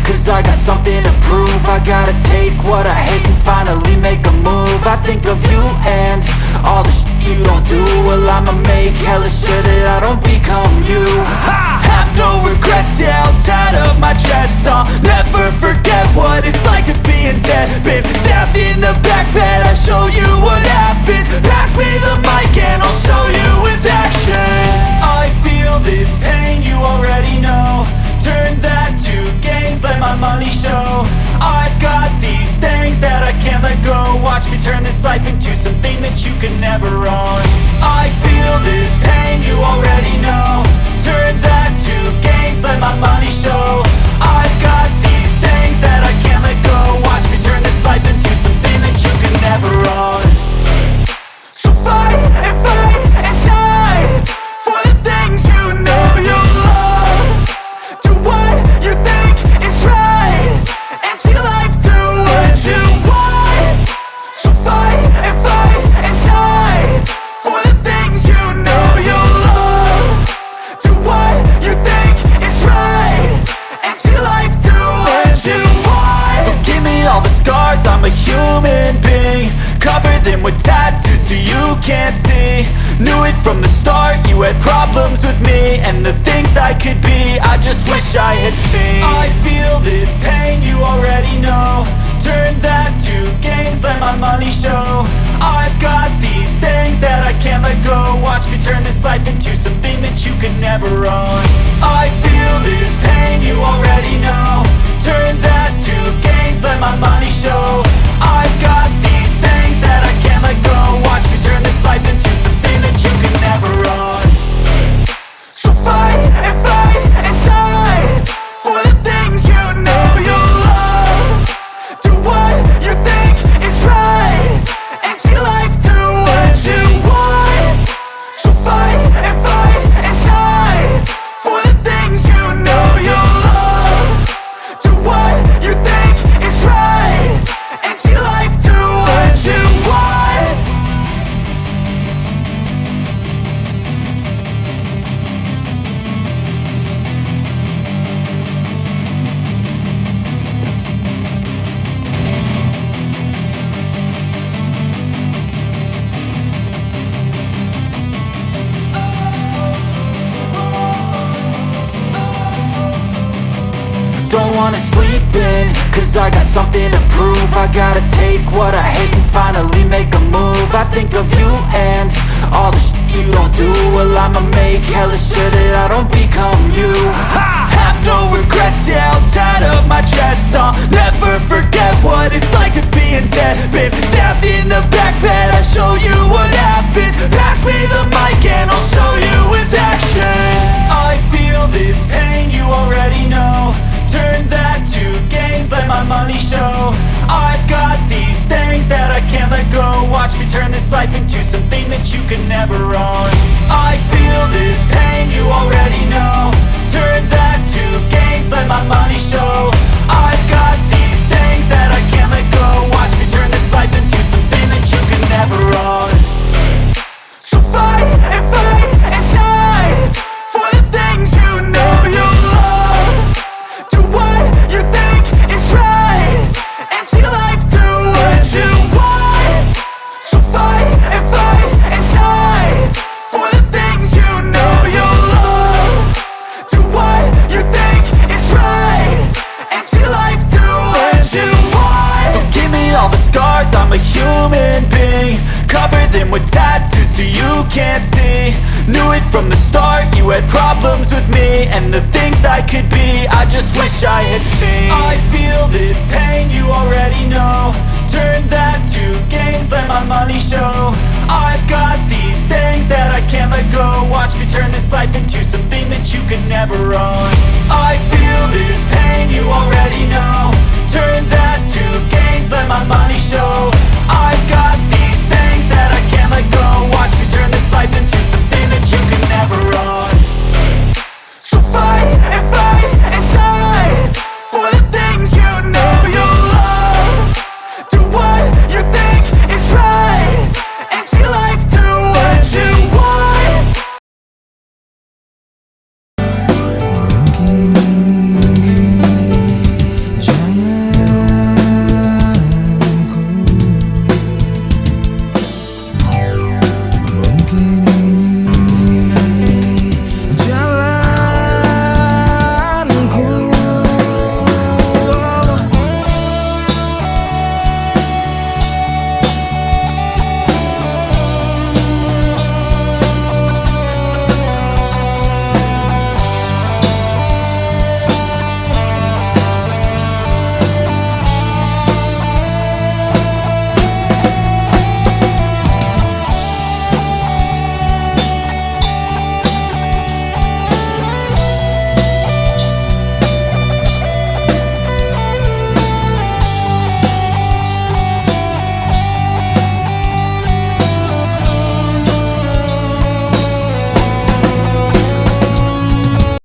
cause I got something to prove. I gotta take what I hate and finally make a move. I think of you and all the shit you don't do. Well, I'ma make hella sure that I don't become you. I have no regrets, yeah, I'll tie up my chest. I'll never forget what it's like to be in debt. Been stabbed in the back bed, I'll show you what happens. Pass me the mic and I'll show you with action. I feel this pain, you already know. Turn that to gains, let my money show. I've got these things that I can't let go. Watch me turn this life into something that you can never own. I feel this pain, you already know. Turn that to gains, let my money show. I've got these things that I can't let go. Watch me turn this life into something that you can never own. So fight and die for the things you know you love. Do what you think is right and see life do what you want. So fight and die for the things you know you love. Do what you think is right and see life do what you want. So give me all the scars, I'm a human being. Cover them with tattoos so you can't see. Knew it from the start, you had problems with me and the things I could be, I just wish I had seen. I feel this pain, you already know. Turn that to gains, let my money show. I've got these things that I can't let go. Watch me turn this life into something that you can never own. I feel this pain, you already know. Turn that to gains, let my money show. I've got these things that I can't let go. Watch me turn this life into something that you can never own. So fight and die for the things you know you love. Do what you think is right and see life do what you want. So fight and die for the things you know you love. Do what you think is right and see life do what you want. Don't wanna sleep in, cause I got something to prove. I gotta take what I hate and finally make a move. I think of you and all the shit you don't do. Well, I'ma make hella sure that I don't become you. I have no regrets, yeah, I'll tie up my chest. I'll never forget what it's like to be in debt. Been stabbed in the back bed, I'll show you what happens. Pass me the mic and I'll show you with action. I feel this pain, you already know. Turn that to gains, let my money show. I've got these things that I can't let go. Watch me turn this life into something that you can never own. I feel this pain, you already know. Turn that to gains, let my money show. I've got these things that I can't let go. Watch me turn this life into something that you can never own. So fight and die for the things you know you love. Do what you think is right and see life do what you want. So fight and die for the things you know you love. Do what you think is right and see life do what you want. So give me all the scars, I'm a human being. Cover them with tattoos so you can't see. Knew it from the start, you had problems with me and the things I could be, I just wish I had seen. I feel this pain, you already know. Turn that to gains, let my money show. I've got these things that I can't let go. Watch me turn this life into something that you can never own. I feel this pain, you already